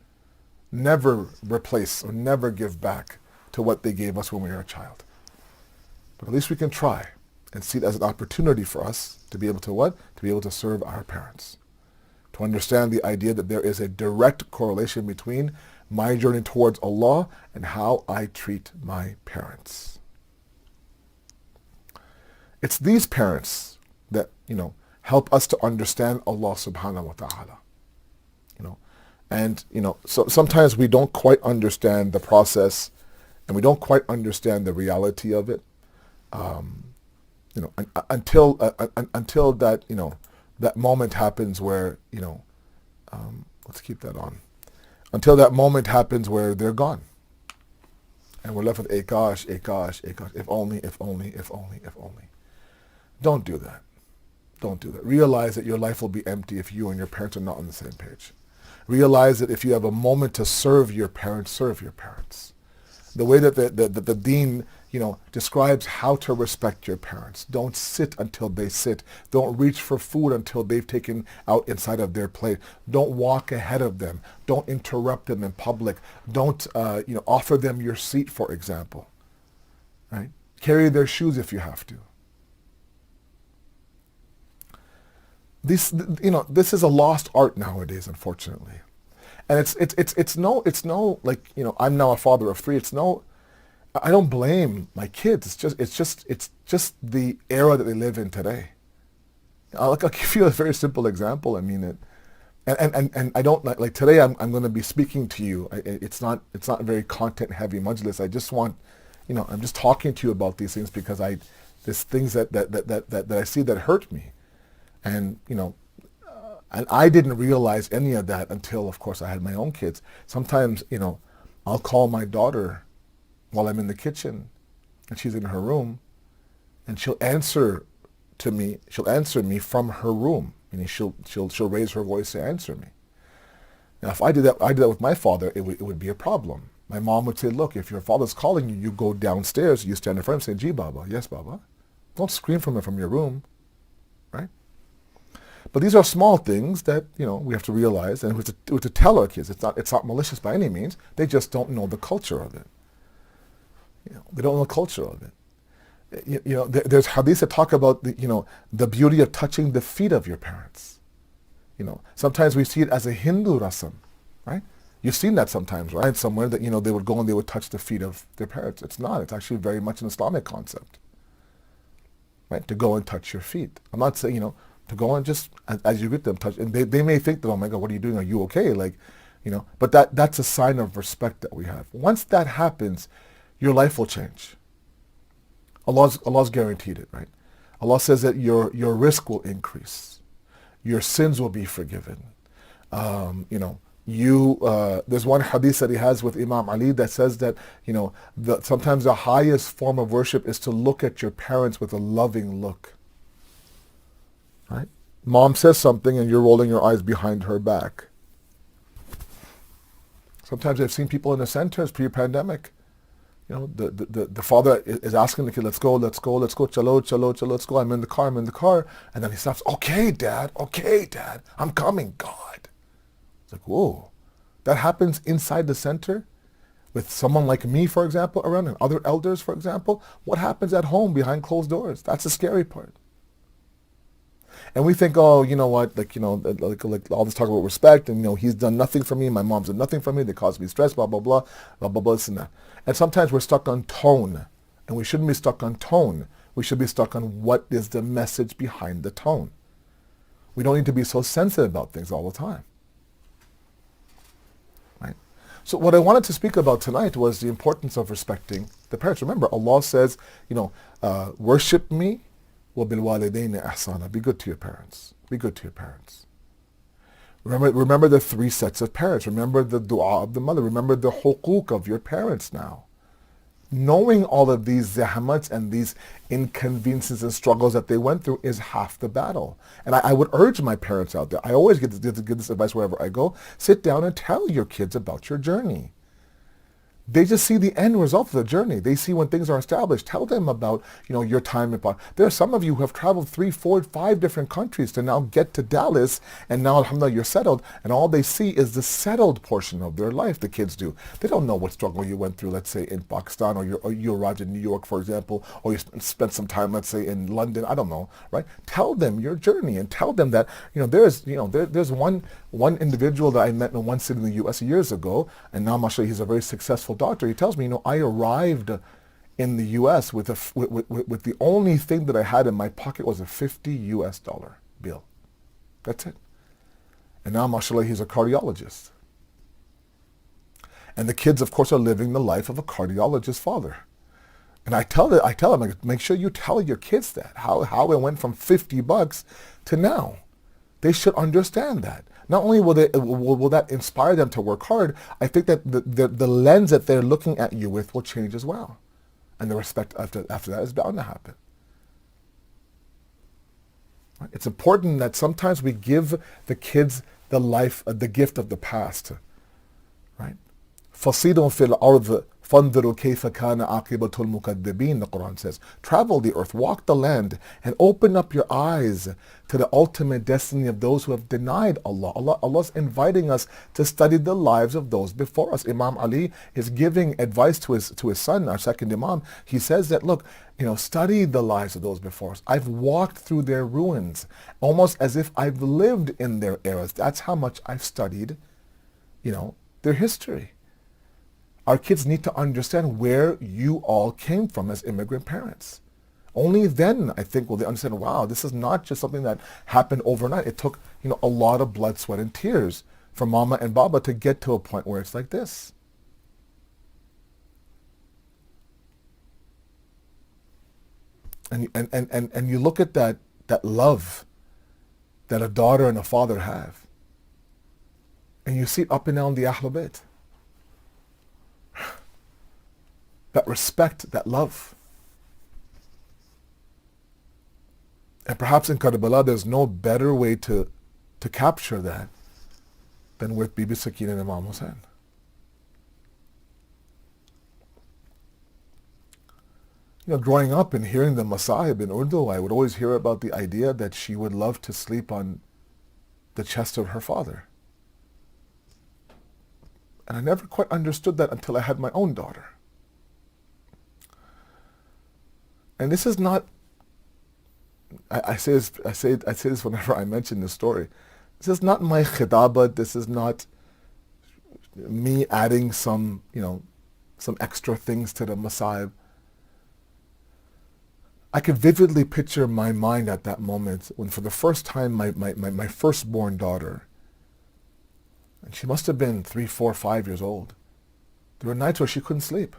replace or never give back to what they gave us when we were a child. But at least we can try and see it as an opportunity for us to be able to what? To be able to serve our parents. To understand the idea that there is a direct correlation between my journey towards Allah and how I treat my parents. It's these parents that, help us to understand Allah subhanahu wa ta'ala. And, so sometimes we don't quite understand the process and we don't quite understand the reality of it. Until that, that moment happens where, let's keep that on. Until that moment happens where they're gone. And we're left with if only. Don't do that. Don't do that. Realize that your life will be empty if you and your parents are not on the same page. Realize that if you have a moment to serve your parents, serve your parents. The way that the deen, describes how to respect your parents. Don't sit until they sit. Don't reach for food until they've taken out inside of their plate. Don't walk ahead of them. Don't interrupt them in public. Don't, offer them your seat, for example. Right? Carry their shoes if you have to. This is a lost art nowadays, unfortunately. And it's no like, I'm now a father of 3. I don't blame my kids. It's just the era that they live in today. I'll give you a very simple example. I mean it, and I don't like today. I'm going to be speaking to you. It's not a very content heavy majlis. I just want, I'm just talking to you about these things because there's things that I see that hurt me, and and I didn't realize any of that until, of course, I had my own kids. Sometimes, I'll call my daughter while I'm in the kitchen and she's in her room and she'll answer me from her room. Meaning she'll raise her voice to answer me. Now, if I did that with my father, it would be a problem. My mom would say, look, if your father's calling you, you go downstairs, you stand in front of him and say, Ji Baba, yes Baba. Don't scream from your room, right? But these are small things that, we have to realize, and we have to tell our kids. It's not malicious by any means. They just don't know the culture of it. They don't know the culture of it. There's hadiths that talk about the beauty of touching the feet of your parents. Sometimes we see it as a Hindu rasam, right? You've seen that sometimes, right? Somewhere that, they would go and they would touch the feet of their parents. It's not. It's actually very much an Islamic concept, right? To go and touch your feet. I'm not saying, to go and just, as you get them, touch. And they may think that, oh my God, what are you doing? Are you okay? But that's a sign of respect that we have. Once that happens, your life will change. Allah's guaranteed it, right? Allah says that your risk will increase. Your sins will be forgiven. There's one hadith that he has with Imam Ali that says that, sometimes the highest form of worship is to look at your parents with a loving look. Right? Mom says something and you're rolling your eyes behind her back. Sometimes I've seen people in the centers pre-pandemic. The father is asking the kid, let's go, chalo, let's go, I'm in the car. And then he stops, okay, dad, I'm coming, God. It's like, whoa. That happens inside the center with someone like me, for example, around, and other elders, for example. What happens at home behind closed doors? That's the scary part. And we think, oh, you know what, like all this talk about respect, and he's done nothing for me, my mom's done nothing for me, they caused me stress, blah, blah, blah, blah, blah, blah, this and that. And sometimes we're stuck on tone, and we shouldn't be stuck on tone. We should be stuck on what is the message behind the tone. We don't need to be so sensitive about things all the time. Right? So what I wanted to speak about tonight was the importance of respecting the parents. Remember, Allah says, worship me, وَبِالْوَالِدَيْنِ إِحْسَانًا. Be good to your parents. Be good to your parents. Remember the 3 sets of parents. Remember the dua of the mother. Remember the huquq of your parents now. Knowing all of these zahmats and these inconveniences and struggles that they went through is half the battle. And I would urge my parents out there, I always give this advice wherever I go, sit down and tell your kids about your journey. They just see the end result of the journey. They see when things are established. Tell them about, your time. There are some of you who have traveled 3, 4, 5 different countries to now get to Dallas, and now, alhamdulillah, you're settled, and all they see is the settled portion of their life, the kids do. They don't know what struggle you went through, let's say, in Pakistan, or you arrived in New York, for example, or you spent some time, let's say, in London, I don't know, right? Tell them your journey, and tell them that, there's one individual that I met in one city in the U.S. years ago, and now, mashallah, he's a very successful doctor. He tells me, I arrived in the U.S. with the only thing that I had in my pocket was a $50 bill. That's it. And now, mashallah, he's a cardiologist. And the kids, of course, are living the life of a cardiologist father. And I tell them, make sure you tell your kids that, how it went from $50 to now. They should understand that. Not only will that inspire them to work hard, I think that the lens that they're looking at you with will change as well. And the respect after that is bound to happen. Right? It's important that sometimes we give the kids the gift of the past. Right? فَصِيدٌ فِي الْأَرْضِ فَانْظُرُوا كَيْفَ كَانَ عَاقِبَةُ الْمُكَذِّبِينَ, the Quran says. Travel the earth, walk the land, and open up your eyes to the ultimate destiny of those who have denied Allah. Allah's inviting us to study the lives of those before us. Imam Ali is giving advice to his son, our second Imam. He says that, look, study the lives of those before us. I've walked through their ruins, almost as if I've lived in their eras. That's how much I've studied, their history. Our kids need to understand where you all came from as immigrant parents. Only then, I think, will they understand, wow, this is not just something that happened overnight. It took, a lot of blood, sweat, and tears for Mama and Baba to get to a point where it's like this. And you look at that love that a daughter and a father have, and you see it up and down the Ahlul Bayt. That respect, that love. And perhaps in Karbala, there's no better way to capture that than with Bibi Sakina and Imam Hussain. Growing up and hearing the Masahib in Urdu, I would always hear about the idea that she would love to sleep on the chest of her father. And I never quite understood that until I had my own daughter. And this is not, I say this whenever I mention this story. This is not my khidaba, this is not me adding some, some extra things to the masayib. I could vividly picture my mind at that moment when for the first time my firstborn daughter, and she must have been 3, 4, 5 years old. There were nights where she couldn't sleep.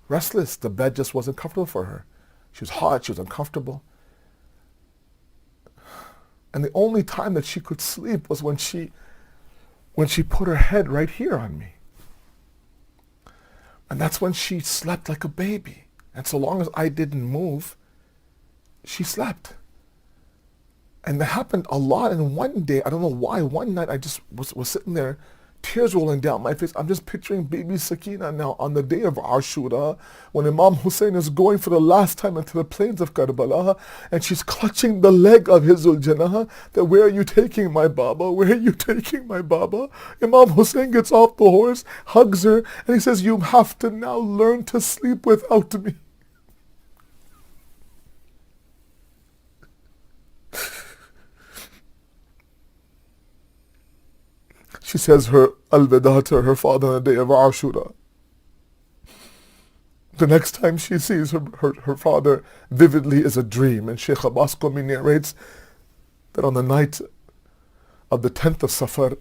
Restless, the bed just wasn't comfortable for her. She was hot, she was uncomfortable. And the only time that she could sleep was when she put her head right here on me. And that's when she slept like a baby. And so long as I didn't move, she slept. And that happened a lot. And one day, I don't know why, one night I just was sitting there, tears rolling down my face. I'm just picturing baby Sakina now on the day of Ashura, when Imam Hussein is going for the last time into the plains of Karbala, and she's clutching the leg of his Jannah, that where are you taking my Baba? Where are you taking my Baba? Imam Hussein gets off the horse, hugs her, and he says, you have to now learn to sleep without me. She says her al-Wida to her father on the day of Ashura. The next time she sees her father vividly is a dream. And Sheikh Abbas Qumi narrates that on the night of the 10th of Safar,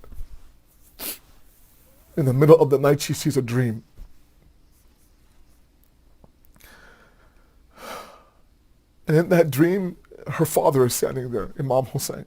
in the middle of the night, she sees a dream. And in that dream, her father is standing there, Imam Hussein.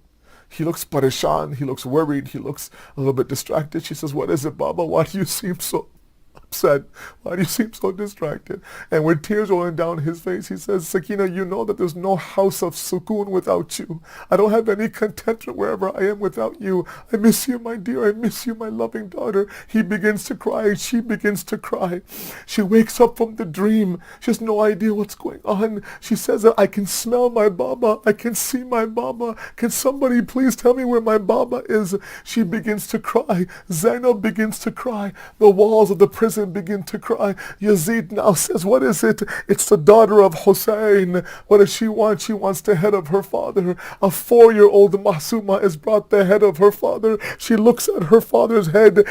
He looks parishan, he looks worried, he looks a little bit distracted. She says, what is it, Baba? Why do you seem so upset? Why do you seem so distracted? And with tears rolling down his face, he says, Sakina, you know that there's no house of sukoon without you. I don't have any contentment wherever I am without you. I miss you, my dear. I miss you, my loving daughter. He begins to cry. She begins to cry. She wakes up from the dream. She has no idea what's going on. She says that I can smell my Baba. I can see my Baba. Can somebody please tell me where my Baba is? She begins to cry. Zainab begins to cry. The walls of the prison begin to cry. Yazid now says, what is it? It's the daughter of Hussein. What does she want? She wants the head of her father. A 4-year-old Mahsuma is brought the head of her father. She looks at her father's head,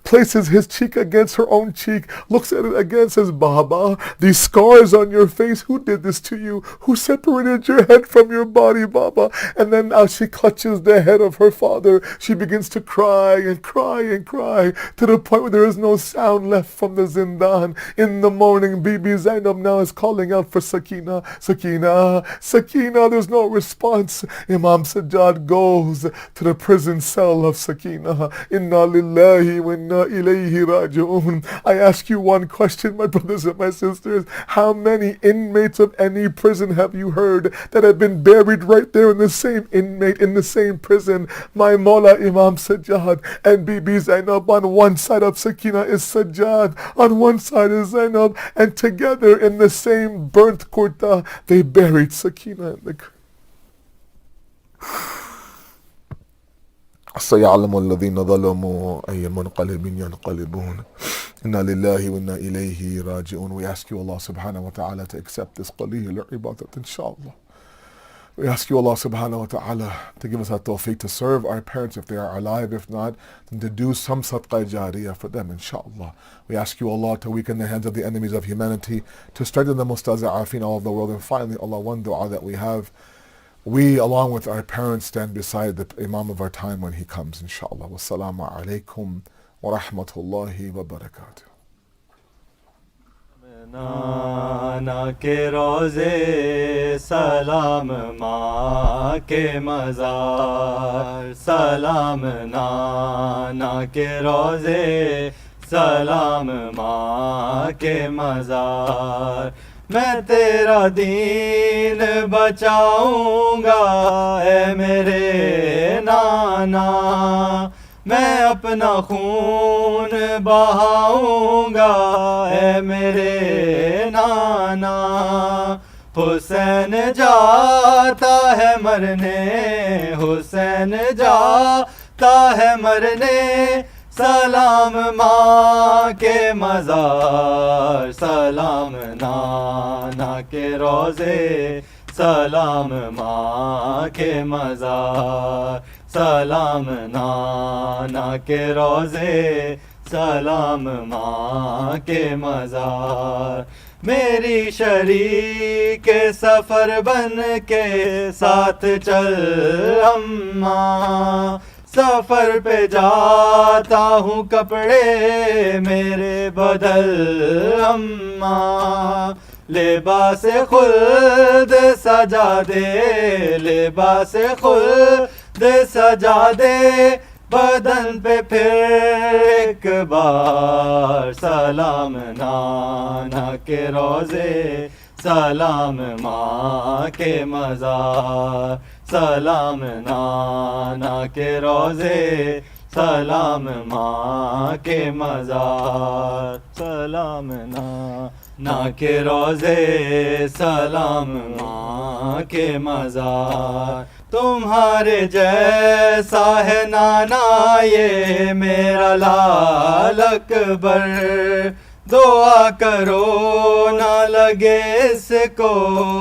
places his cheek against her own cheek, looks at it again, says, Baba, these scars on your face, who did this to you? Who separated your head from your body, Baba? And then now she clutches the head of her father. She begins to cry and cry and cry to the point where there is no sound left from the zindan. In the morning, Bibi Zainab now is calling out for Sakina. Sakina, Sakina, there's no response. Imam Sajjad goes to the prison cell of Sakina. Inna lillahi wa inna ilayhi raji'un. I ask you one question, my brothers and my sisters. How many inmates of any prison have you heard that have been buried right there in the same inmate, in the same prison? My Mawla Imam Sajjad and Bibi Zainab, on one side of Sakina is Sajjad, on one side is Zainab, and together in the same burnt kurta, they buried Sakina in the سيعلم الذين ظلموا أي منقلب ينقلبون إنا لله وإنا إليه راجعون. We ask you, Allah subhanahu wa ta'ala, to accept this qaleel ibadat, inshallah. We ask you, Allah subhanahu wa ta'ala, to give us that tawfiq to serve our parents if they are alive. If not, then to do some sadqa jariyah for them, inshallah. We ask you, Allah, to weaken the hands of the enemies of humanity, to strengthen the mustaza'afin all of the world. And finally, Allah, one dua that we have, we, along with our parents, stand beside the Imam of our time when he comes, inshallah. Wassalamu alaikum wa rahmatullahi wa barakatuh. नाना के रोज़े सलाम माँ के मज़ार सलाम नाना के रोज़े सलाम माँ के मज़ार मैं तेरा दीन बचाऊंगा ऐ मेरे नाना मैं अपना खून बहाऊंगा ऐ मेरे नाना हुसैन जाता है मरने हुसैन जाता है मरने सलाम माँ के मज़ार सलाम नाना के रोज़े सलाम माँ के मज़ार सलाम नाना के रोज़े سلام ماں کے مزار میری شریک سفر بن کے ساتھ چل اماں سفر پہ جاتا ہوں کپڑے میرے بدل اماں لباس خلد سجا دے لباس خلد سجا دے بدن پہ پھر ایک بار سلام نانا کے روزے سلام ماں کے مزار سلام نانا کے روزے سلام ماں کے مزار سلام نانا کے روزے سلام ماں کے مزار تمہارے جیسا ہے نانا یہ میرا لال اکبر دعا کرو نہ لگے اس کو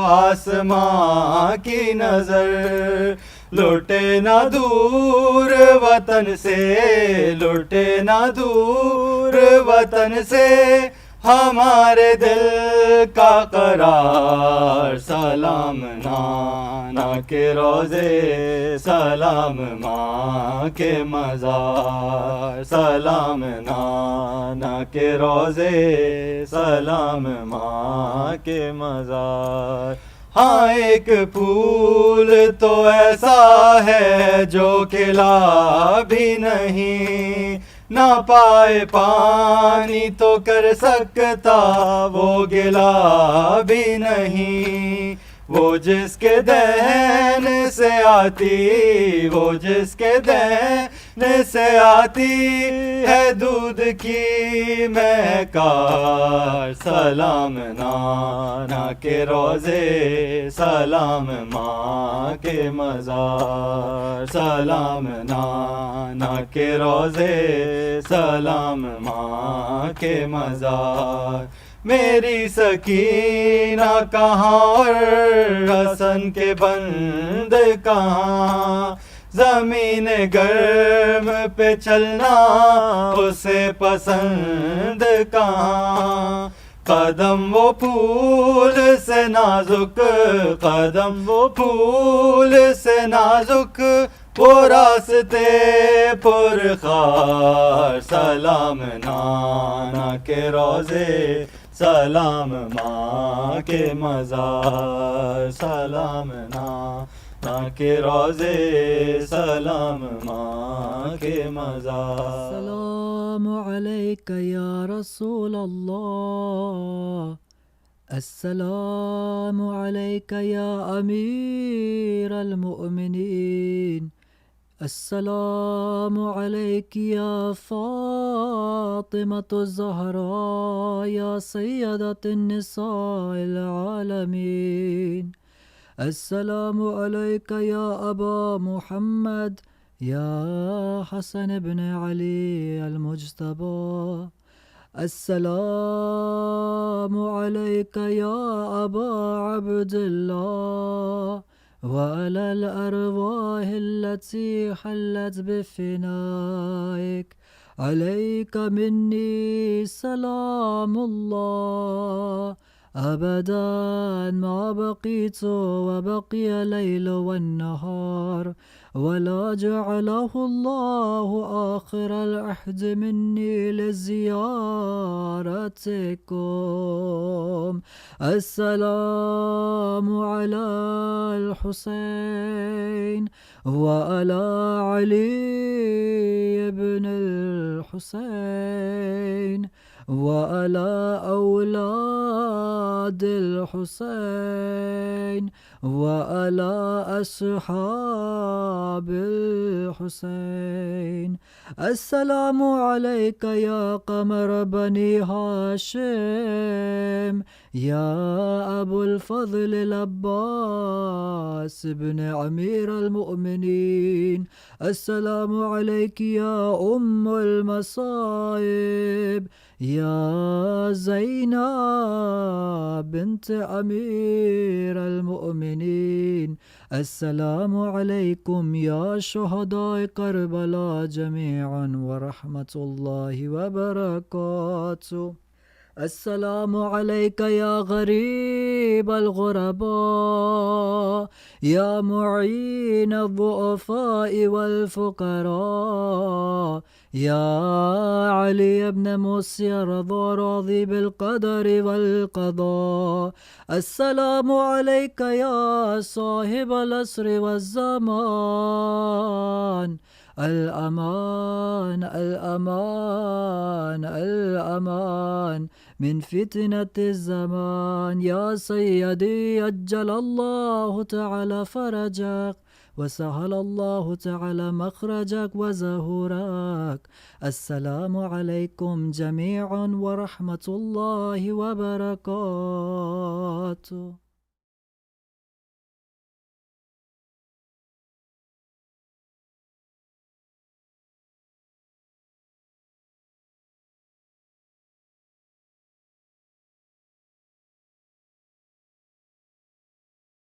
آسمان کی نظر لوٹے نہ دور وطن سے لوٹے نہ دور وطن سے ہمارے دل کا قرار سلام نانا کے روزے سلام ماں کے مزار سلام نانا کے روزے سلام ماں کے مزار ہاں ایک پھول تو ایسا ہے جو کھلا بھی نہیں نہ پائے پانی تو کر سکتا وہ گلا بھی نہیں وہ جس کے دہن سے آتی وہ جس کے دہن سے آتی ہے دودھ کی مہکار سلام نانا کے روزے سلام ماں کے مزار سلام نانا کے روزے سلام ماں کے مزار میری سکینہ کہاں اور حسن کے بند کہاں زمین گرم پہ چلنا اسے پسند کہاں قدم وہ پھول سے نازک قدم وہ پھول سے نازک وہ راستے پرخار سلام نانا کے روزے سلام ماں کے مزار سلام نانا کے روزے سلام ماں کے مزار السلام علیک یا رسول اللہ السلام علیک یا امیر المؤمنین السلام علیک یا فاطمة الزہراء یا سیدۃ النساء العالمین السلام علیک یا ابا محمد یا حسن بن علی المجتبی السلام علیک یا ابا عبد اللہ وعلى الأرواح التي حلت بفنائك عليك مني سلام الله أبدا ما بقيت وبقي الليل والنهار ولا جعله الله آخر العهد مني لزيارتكم السلام على الحسين وعلى علي بن الحسين وعلى أولاد الحسين وعلى أصحاب الحسين السلام عليك يا قمر بني هاشم يا أبو الفضل العباس بن أمير المؤمنين السلام عليك يا أم المصائب يا زينب بنت أمير المؤمنين السلام عليكم يا شهداء كربلاء جميعا ورحمة الله وبركاته. السلام عليك يا غريب الغرباء يا معين الضعفاء والفقراء يا علي بن مسير راضي بالقدر والقضاء. السلام عليك يا صاحب العصر والزمان. الأمان الأمان الأمان من فتنة الزمان. يا سيدي أجل الله تعالى فرجك وسهل الله تعالى مخرجك وزهورك. السلام عليكم جميعا ورحمة الله وبركاته.